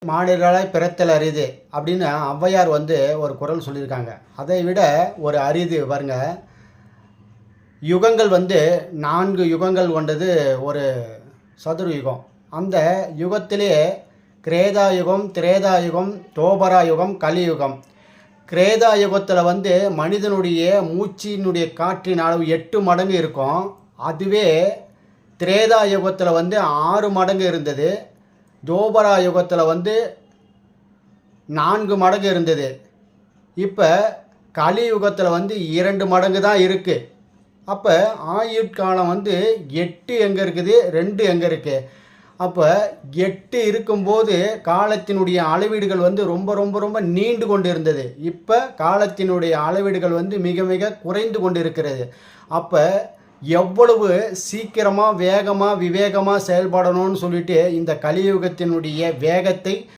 மானிடராய் பிறத்தல் அரிது அப்படின்னு ஔவையார் ஒரு குறள் சொல்லியிருக்காங்க. அதை விட ஒரு அரிது பாருங்க. யுகங்கள் 4 யுகங்கள் கொண்டது ஒரு சதுர யுகம். அந்த யுகத்திலே கிரேதா யுகம், திரேதா யுகம், தோபரா யுகம், கலியுகம். கிரேதா யுகத்தில் மனிதனுடைய மூச்சினுடைய காற்றின் அளவு 8 மடங்கு இருக்கும். அதுவே திரேதா யுகத்தில் 6 மடங்கு இருந்தது. தோபரா யுகத்தில் 4 மடங்கு இருந்தது. இப்போ கலியுகத்தில் 2 மடங்கு தான் இருக்குது. அப்போ ஆயுட்காலம் 8 எங்கே இருக்குது, 2 எங்கே இருக்குது? அப்போ 8 இருக்கும்போது காலத்தினுடைய அளவீடுகள் ரொம்ப ரொம்ப ரொம்ப நீண்டு கொண்டு இருந்தது. இப்போ காலத்தினுடைய அளவீடுகள் மிக மிக குறைந்து கொண்டு இருக்கிறது. அப்போ எவ்வளவு சீக்கிரமாக வேகமாக விவேகமாக செயல்படணும்னு சொல்லிட்டு இந்த கலியுகத்தினுடைய வேகத்தை